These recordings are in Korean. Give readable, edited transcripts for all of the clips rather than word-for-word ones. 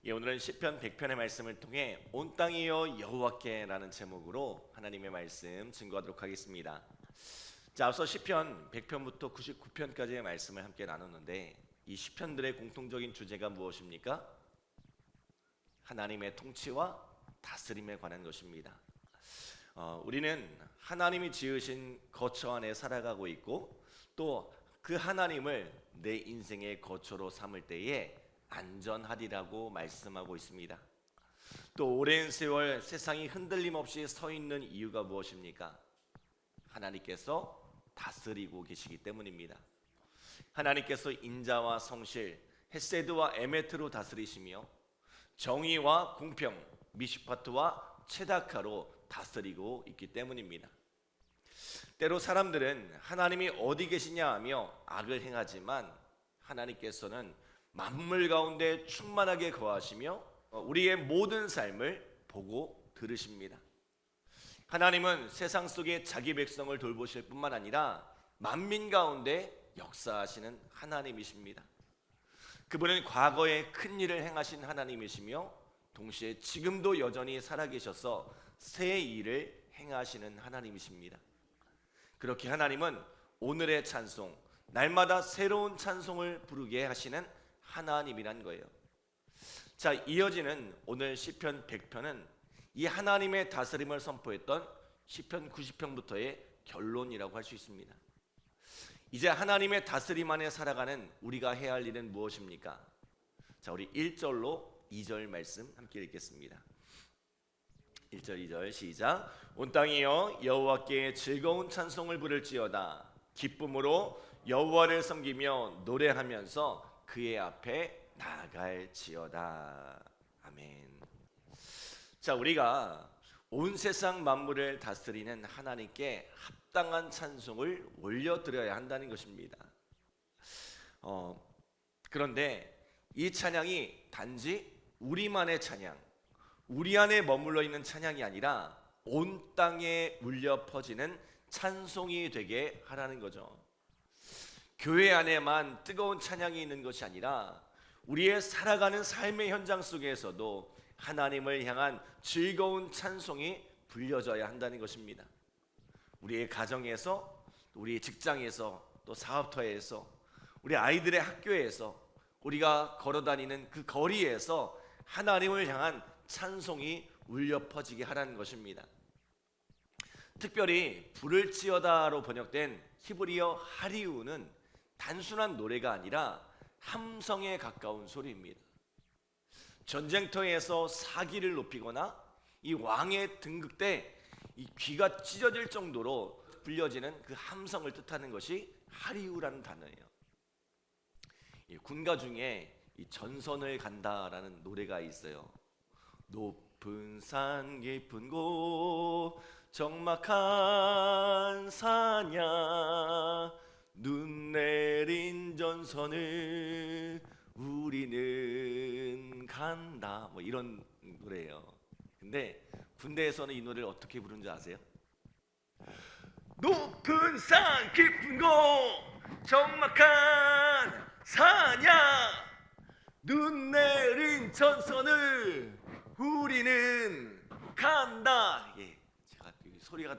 오늘은 시편 100편의 말씀을 통해 온 땅이여 여호와께라는 제목으로 하나님의 말씀 증거하도록 하겠습니다. 자, 앞서 시편 100편부터 99편까지의 말씀을 함께 나눴는데 이 시편들의 공통적인 주제가 무엇입니까? 하나님의 통치와 다스림에 관한 것입니다. 우리는 하나님이 지으신 거처 안에 살아가고 있고 또 그 하나님을 내 인생의 거처로 삼을 때에 안전하리라고 말씀하고 있습니다. 또 오랜 세월 세상이 흔들림 없이 서 있는 이유가 무엇입니까? 하나님께서 다스리고 계시기 때문입니다. 하나님께서 인자와 성실, 헤세드와 에메트로 다스리시며 정의와 공평, 미시파트와 체다카로 다스리고 있기 때문입니다. 때로 사람들은 하나님이 어디 계시냐 하며 악을 행하지만 하나님께서는 만물 가운데 충만하게 거하시며 우리의 모든 삶을 보고 들으십니다. 하나님은 세상 속에 자기 백성을 돌보실 뿐만 아니라 만민 가운데 역사하시는 하나님이십니다. 그분은 과거에 큰 일을 행하신 하나님이시며 동시에 지금도 여전히 살아계셔서 새 일을 행하시는 하나님이십니다. 그렇게 하나님은 오늘의 찬송, 날마다 새로운 찬송을 부르게 하시는 하나님이란 거예요. 자, 이어지는 오늘 시편 100편은 이 하나님의 다스림을 선포했던 시편 90편부터의 결론이라고 할 수 있습니다. 이제 하나님의 다스림 안에 살아가는 우리가 해야 할 일은 무엇입니까? 자, 우리 1절로 2절 말씀 함께 읽겠습니다. 1절 2절 시작. 온 땅이여 여호와께 즐거운 찬송을 부를지어다. 기쁨으로 여호와를 섬기며 노래하면서 그의 앞에 나아갈지어다. 아멘. 자, 우리가 온 세상 만물을 다스리는 하나님께 합당한 찬송을 올려드려야 한다는 것입니다. 그런데 이 찬양이 단지 우리만의 찬양, 우리 안에 머물러 있는 찬양이 아니라 온 땅에 울려 퍼지는 찬송이 되게 하라는 거죠. 교회 안에만 뜨거운 찬양이 있는 것이 아니라 우리의 살아가는 삶의 현장 속에서도 하나님을 향한 즐거운 찬송이 불려져야 한다는 것입니다. 우리의 가정에서, 우리의 직장에서, 또 사업터에서, 우리 아이들의 학교에서, 우리가 걸어다니는 그 거리에서 하나님을 향한 찬송이 울려 퍼지게 하라는 것입니다. 특별히 부를지어다로 번역된 히브리어 하리우는 단순한 노래가 아니라 함성에 가까운 소리입니다. 전쟁터에서 사기를 높이거나 이 왕의 등극 때 이 귀가 찢어질 정도로 불려지는 그 함성을 뜻하는 것이 하리우라는 단어예요. 이 군가 중에 이 전선을 간다라는 노래가 있어요. 높은 산 깊은 곳 적막한 산야 눈 내린 전선을 우리는 간다, 뭐 이런 노래예요. 근데 군대에서는 이 노래를 어떻게 부르는지 아세요? 높은 산 깊은 곳 적막한 산야 눈 내린 전선을 우리는 간다. 예, 제가 소리가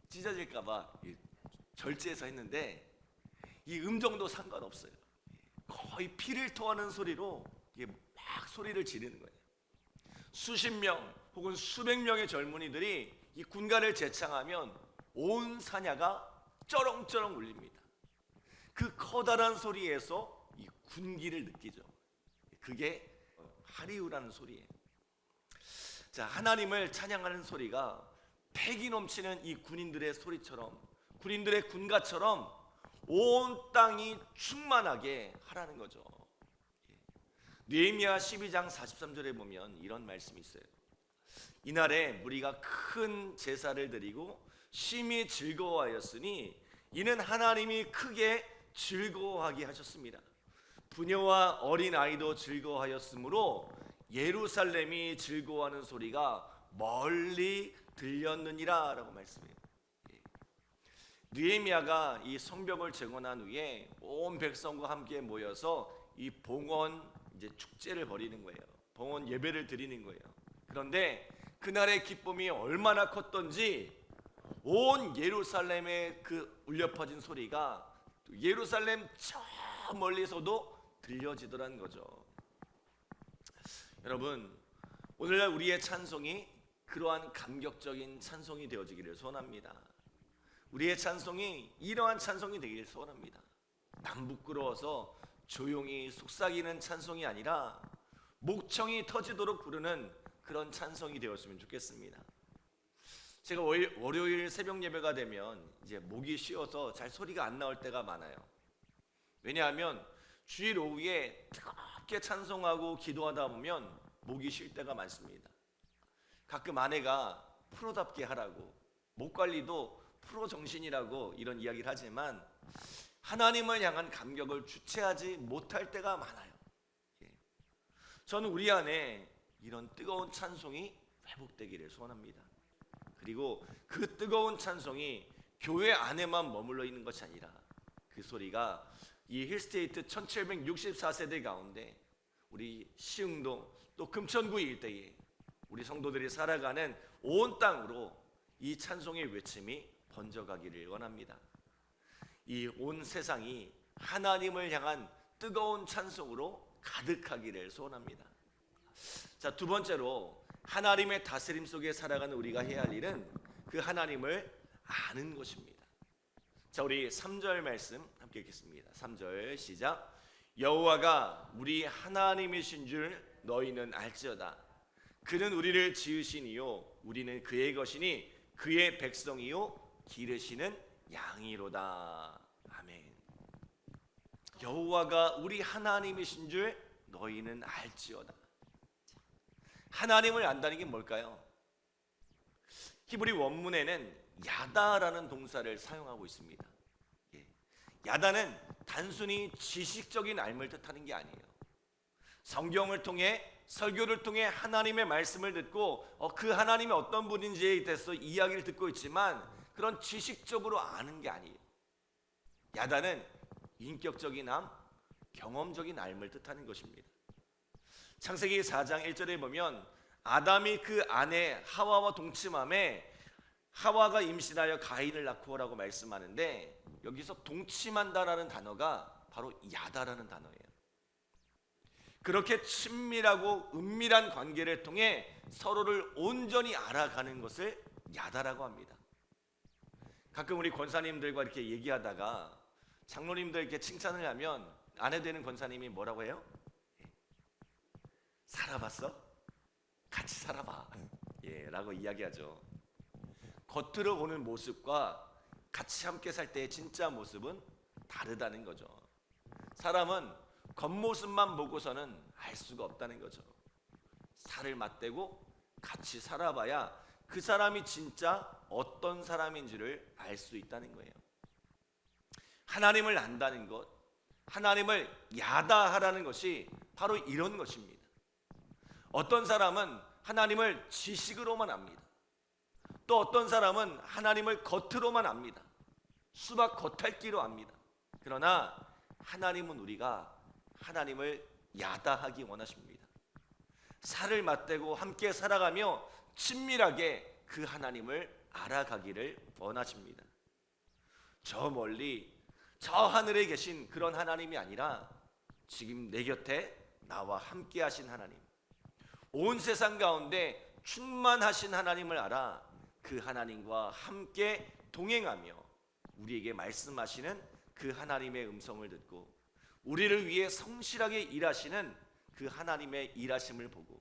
찢어질까봐 절제해서 했는데 이 음정도 상관없어요. 거의 피를 토하는 소리로 막 소리를 지르는 거예요. 수십 명 혹은 수백 명의 젊은이들이 이 군가를 제창하면 온 사냐가 쩌렁쩌렁 울립니다. 그 커다란 소리에서 이 군기를 느끼죠. 그게 하리우라는 소리예요. 자, 하나님을 찬양하는 소리가 패기 넘치는 이 군인들의 소리처럼, 군인들의 군가처럼 온 땅이 충만하게 하라는 거죠. 느헤미야 12장 43절에 보면 이런 말씀이 있어요. 이날에 무리가 큰 제사를 드리고 심히 즐거워하였으니 이는 하나님이 크게 즐거워하게 하셨습니다. 부녀와 어린 아이도 즐거워하였으므로 예루살렘이 즐거워하는 소리가 멀리 들렸느니라 라고 말씀해요. 느헤미야가 이 성벽을 재건한 후에 온 백성과 함께 모여서 이 봉헌 이제 축제를 벌이는 거예요. 봉헌 예배를 드리는 거예요. 그런데 그날의 기쁨이 얼마나 컸던지 온 예루살렘에 그 울려 퍼진 소리가 예루살렘 저 멀리서도 들려지더란 거죠. 여러분, 오늘날 우리의 찬송이 그러한 감격적인 찬송이 되어지기를 소원합니다. 우리의 찬송이 이러한 찬송이 되기를 소원합니다. 남 부끄러워서 조용히 속삭이는 찬송이 아니라 목청이 터지도록 부르는 그런 찬송이 되었으면 좋겠습니다. 제가 월요일 새벽 예배가 되면 이제 목이 쉬어서 잘 소리가 안 나올 때가 많아요. 왜냐하면 주일 오후에 뜨겁게 찬송하고 기도하다 보면 목이 쉴 때가 많습니다. 가끔 아내가 프로답게 하라고, 목 관리도 프로 정신이라고 이런 이야기를 하지만 하나님을 향한 감격을 주체하지 못할 때가 많아요. 저는 우리 안에 이런 뜨거운 찬송이 회복되기를 소원합니다. 그리고 그 뜨거운 찬송이 교회 안에만 머물러 있는 것이 아니라 그 소리가 이 힐스테이트 1764세대 가운데 우리 시흥동 또 금천구 일대에 우리 성도들이 살아가는 온 땅으로 이 찬송의 외침이 번져가기를 원합니다. 이 온 세상이 하나님을 향한 뜨거운 찬송으로 가득하기를 소원합니다. 자, 두 번째로 하나님의 다스림 속에 살아가는 우리가 해야 할 일은 그 하나님을 아는 것입니다. 자, 우리 3절 말씀 함께 읽겠습니다. 3절 시작. 여호와가 우리 하나님이신 줄 너희는 알지어다. 그는 우리를 지으시니요 우리는 그의 것이니 그의 백성이요 기르시는 양이로다. 아멘. 여호와가 우리 하나님이신 줄 너희는 알지어다. 하나님을 안다는 게 뭘까요? 히브리 원문에는 야다라는 동사를 사용하고 있습니다. 야다는 단순히 지식적인 알을 뜻하는 게 아니에요. 성경을 통해 설교를 통해 하나님의 말씀을 듣고 그 하나님이 어떤 분인지에 대해서 이야기를 듣고 있지만 그런 지식적으로 아는 게 아니에요. 야다는 인격적인 암, 경험적인 알을 뜻하는 것입니다. 창세기 4장 1절에 보면 아담이 그 아내 하와와 동침함에 하와가 임신하여 가인을 낳고라고 말씀하는데 여기서 동침한다라는 단어가 바로 야다라는 단어예요. 그렇게 친밀하고 은밀한 관계를 통해 서로를 온전히 알아가는 것을 야다라고 합니다. 가끔 우리 권사님들과 이렇게 얘기하다가 장로님들 이렇게 칭찬을 하면 아내 되는 권사님이 뭐라고 해요? 살아봤어? 같이 살아봐. 라고 이야기하죠. 겉으로 보는 모습과 같이 함께 살 때의 진짜 모습은 다르다는 거죠. 사람은 겉모습만 보고서는 알 수가 없다는 거죠. 살을 맞대고 같이 살아봐야 그 사람이 진짜 어떤 사람인지를 알 수 있다는 거예요. 하나님을 안다는 것, 하나님을 야다하라는 것이 바로 이런 것입니다. 어떤 사람은 하나님을 지식으로만 압니다. 또 어떤 사람은 하나님을 겉으로만 압니다. 수박 겉핥기로 압니다. 그러나 하나님은 우리가 하나님을 야다하기 원하십니다. 살을 맞대고 함께 살아가며 친밀하게 그 하나님을 알아가기를 원하십니다. 저 멀리 저 하늘에 계신 그런 하나님이 아니라 지금 내 곁에 나와 함께 하신 하나님, 온 세상 가운데 충만하신 하나님을 알아 그 하나님과 함께 동행하며 우리에게 말씀하시는 그 하나님의 음성을 듣고 우리를 위해 성실하게 일하시는 그 하나님의 일하심을 보고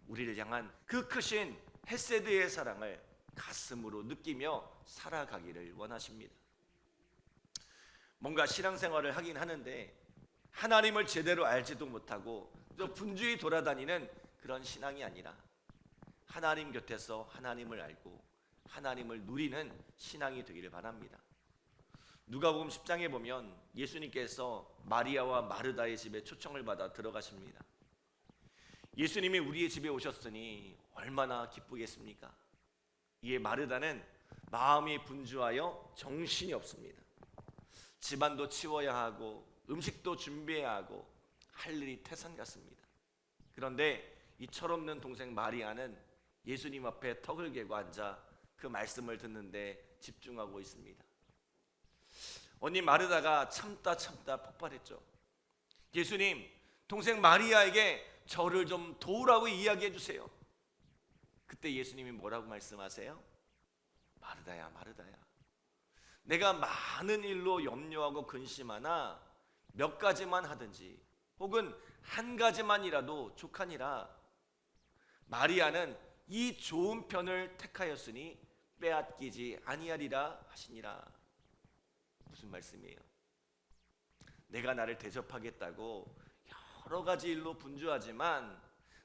우리를 향한 그 크신 헤세드의 사랑을 가슴으로 느끼며 살아가기를 원하십니다. 뭔가 신앙생활을 하긴 하는데 하나님을 제대로 알지도 못하고 또 분주히 돌아다니는 그런 신앙이 아니라 하나님 곁에서 하나님을 알고 하나님을 누리는 신앙이 되기를 바랍니다. 누가복음 10장에 보면 예수님께서 마리아와 마르다의 집에 초청을 받아 들어가십니다. 예수님이 우리의 집에 오셨으니 얼마나 기쁘겠습니까? 이에 마르다는 마음이 분주하여 정신이 없습니다. 집안도 치워야 하고 음식도 준비해야 하고 할 일이 태산 같습니다. 그런데 이 철없는 동생 마리아는 예수님 앞에 턱을 개고 앉아 그 말씀을 듣는데 집중하고 있습니다. 언니 마르다가 참다 폭발했죠. 예수님, 동생 마리아에게 저를 좀 도우라고 이야기해 주세요. 그때 예수님이 뭐라고 말씀하세요? 마르다야, 마르다야, 내가 많은 일로 염려하고 근심하나 몇 가지만 하든지 혹은 한 가지만이라도 족하니라. 마리아는 이 좋은 편을 택하였으니 빼앗기지 아니하리라 하시니라. 무슨 말씀이에요? 내가 나를 대접하겠다고 여러 가지 일로 분주하지만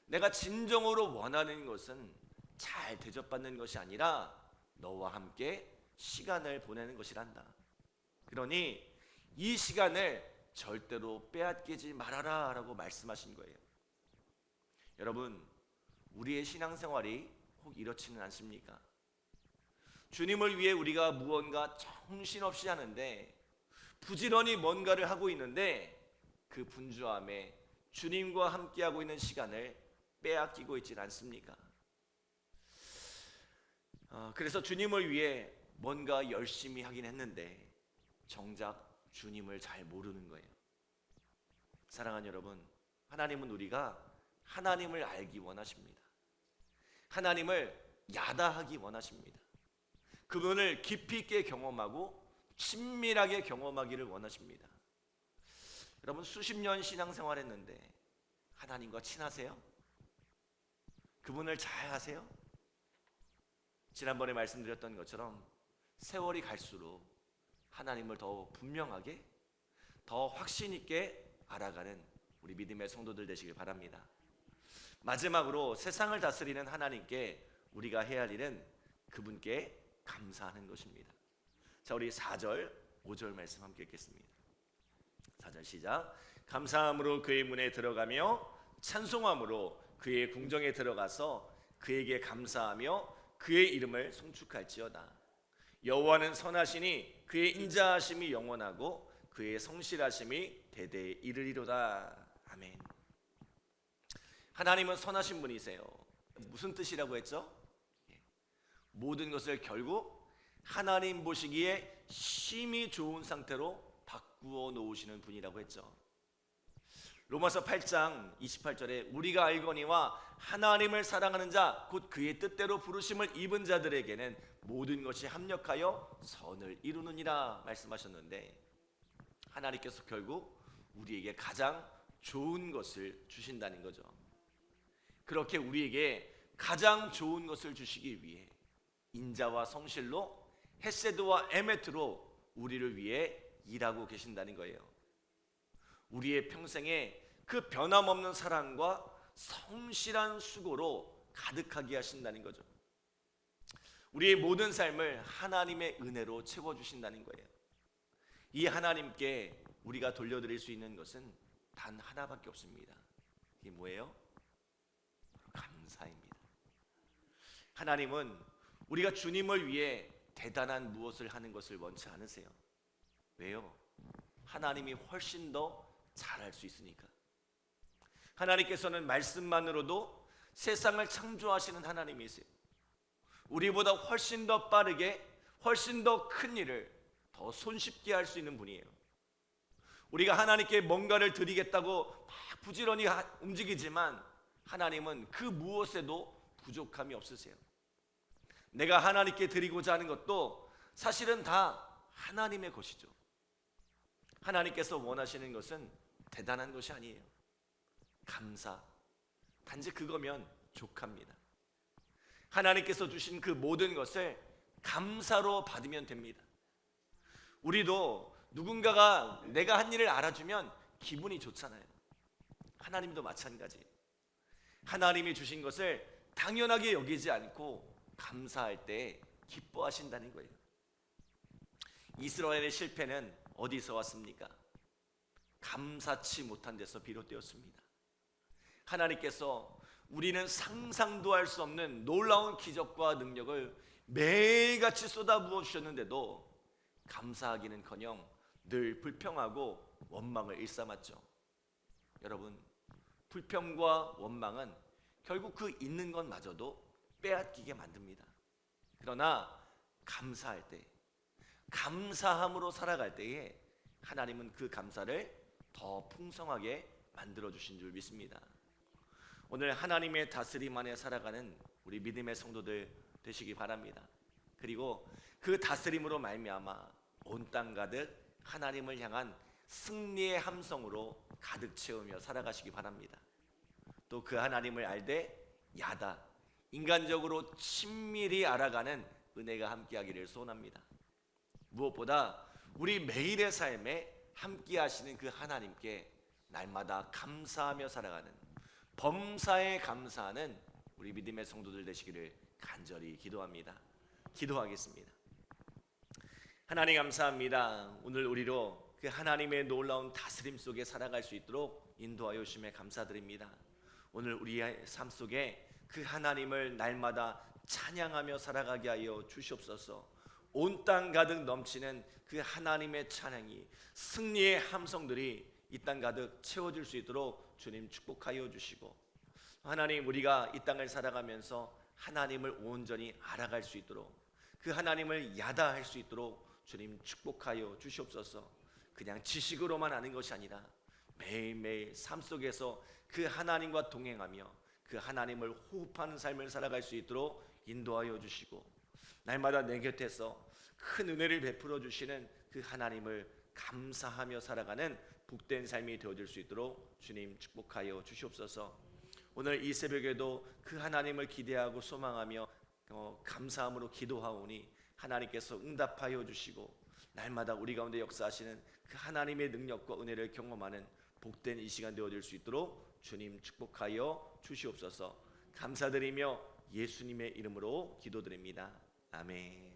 내가 진정으로 원하는 것은 잘 대접받는 것이 아니라 너와 함께 시간을 보내는 것이란다. 그러니 이 시간을 절대로 빼앗기지 말아라 라고 말씀하신 거예요. 여러분, 우리의 신앙생활이 혹 이렇지는 않습니까? 주님을 위해 우리가 무언가 정신없이 하는데, 부지런히 뭔가를 하고 있는데 그 분주함에 주님과 함께하고 있는 시간을 빼앗기고 있지 않습니까? 그래서 주님을 위해 뭔가 열심히 하긴 했는데 정작 주님을 잘 모르는 거예요. 사랑하는 여러분, 하나님은 우리가 하나님을 알기 원하십니다. 하나님을 야다하기 원하십니다. 그분을 깊이 있게 경험하고 친밀하게 경험하기를 원하십니다. 여러분, 수십 년 신앙생활 했는데 하나님과 친하세요? 그분을 잘 아세요? 지난번에 말씀드렸던 것처럼 세월이 갈수록 하나님을 더 분명하게, 더 확신 있게 알아가는 우리 믿음의 성도들 되시길 바랍니다. 마지막으로 세상을 다스리는 하나님께 우리가 해야 할 일은 그분께 감사하는 것입니다. 자, 우리 4절, 5절 말씀 함께 읽겠습니다. 4절 시작. 감사함으로 그의 문에 들어가며 찬송함으로 그의 궁정에 들어가서 그에게 감사하며 그의 이름을 송축할지어다. 여호와는 선하시니 그의 인자하심이 영원하고 그의 성실하심이 대대에 이르리로다. 아멘. 하나님은 선하신 분이세요. 무슨 뜻이라고 했죠? 모든 것을 결국 하나님 보시기에 심히 좋은 상태로 바꾸어 놓으시는 분이라고 했죠. 로마서 8장 28절에 우리가 알거니와 하나님을 사랑하는 자 곧 그의 뜻대로 부르심을 입은 자들에게는 모든 것이 합력하여 선을 이루느니라 말씀하셨는데, 하나님께서 결국 우리에게 가장 좋은 것을 주신다는 거죠. 그렇게 우리에게 가장 좋은 것을 주시기 위해 인자와 성실로 헤세드와 에메트로 우리를 위해 일하고 계신다는 거예요. 우리의 평생에 그 변함없는 사랑과 성실한 수고로 가득하게 하신다는 거죠. 우리의 모든 삶을 하나님의 은혜로 채워주신다는 거예요. 이 하나님께 우리가 돌려드릴 수 있는 것은 단 하나밖에 없습니다. 이게 뭐예요? 감사입니다. 하나님은 우리가 주님을 위해 대단한 무엇을 하는 것을 원치 않으세요. 왜요? 하나님이 훨씬 더 잘할 수 있으니까. 하나님께서는 말씀만으로도 세상을 창조하시는 하나님이세요. 우리보다 훨씬 더 빠르게, 훨씬 더 큰 일을 더 손쉽게 할 수 있는 분이에요. 우리가 하나님께 뭔가를 드리겠다고 막 부지런히 움직이지만 하나님은 그 무엇에도 부족함이 없으세요. 내가 하나님께 드리고자 하는 것도 사실은 다 하나님의 것이죠. 하나님께서 원하시는 것은 대단한 것이 아니에요. 감사, 단지 그거면 족합니다. 하나님께서 주신 그 모든 것을 감사로 받으면 됩니다. 우리도 누군가가 내가 한 일을 알아주면 기분이 좋잖아요. 하나님도 마찬가지예요. 하나님이 주신 것을 당연하게 여기지 않고 감사할 때 기뻐하신다는 거예요. 이스라엘의 실패는 어디서 왔습니까? 감사치 못한 데서 비롯되었습니다. 하나님께서 우리는 상상도 할 수 없는 놀라운 기적과 능력을 매일같이 쏟아부어 주셨는데도 감사하기는커녕 늘 불평하고 원망을 일삼았죠. 여러분, 불평과 원망은 결국 그 있는 것마저도 빼앗기게 만듭니다. 그러나 감사할 때, 감사함으로 살아갈 때에 하나님은 그 감사를 더 풍성하게 만들어 주신 줄 믿습니다. 오늘 하나님의 다스림 안에 살아가는 우리 믿음의 성도들 되시기 바랍니다. 그리고 그 다스림으로 말미암아 온 땅 가득 하나님을 향한 승리의 함성으로 가득 채우며 살아가시기 바랍니다. 또 그 하나님을 알되 야다, 인간적으로 친밀히 알아가는 은혜가 함께하기를 소원합니다. 무엇보다 우리 매일의 삶에 함께하시는 그 하나님께 날마다 감사하며 살아가는, 범사에 감사하는 우리 믿음의 성도들 되시기를 간절히 기도합니다. 기도하겠습니다. 하나님 감사합니다. 오늘 우리로 그 하나님의 놀라운 다스림 속에 살아갈 수 있도록 인도하여 주심에 감사드립니다. 오늘 우리의 삶 속에 그 하나님을 날마다 찬양하며 살아가게 하여 주시옵소서. 온 땅 가득 넘치는 그 하나님의 찬양이, 승리의 함성들이 이 땅 가득 채워질 수 있도록 주님 축복하여 주시고, 하나님 우리가 이 땅을 살아가면서 하나님을 온전히 알아갈 수 있도록, 그 하나님을 야다할 수 있도록 주님 축복하여 주시옵소서. 그냥 지식으로만 아는 것이 아니라 매일매일 삶 속에서 그 하나님과 동행하며 그 하나님을 호흡하는 삶을 살아갈 수 있도록 인도하여 주시고, 날마다 내 곁에서 큰 은혜를 베풀어 주시는 그 하나님을 감사하며 살아가는 복된 삶이 되어질 수 있도록 주님 축복하여 주시옵소서. 오늘 이 새벽에도 그 하나님을 기대하고 소망하며 감사함으로 기도하오니 하나님께서 응답하여 주시고, 날마다 우리 가운데 역사하시는 그 하나님의 능력과 은혜를 경험하는 복된 이 시간 되어질 수 있도록 주님 축복하여 주시옵소서. 감사드리며 예수님의 이름으로 기도드립니다. 아멘.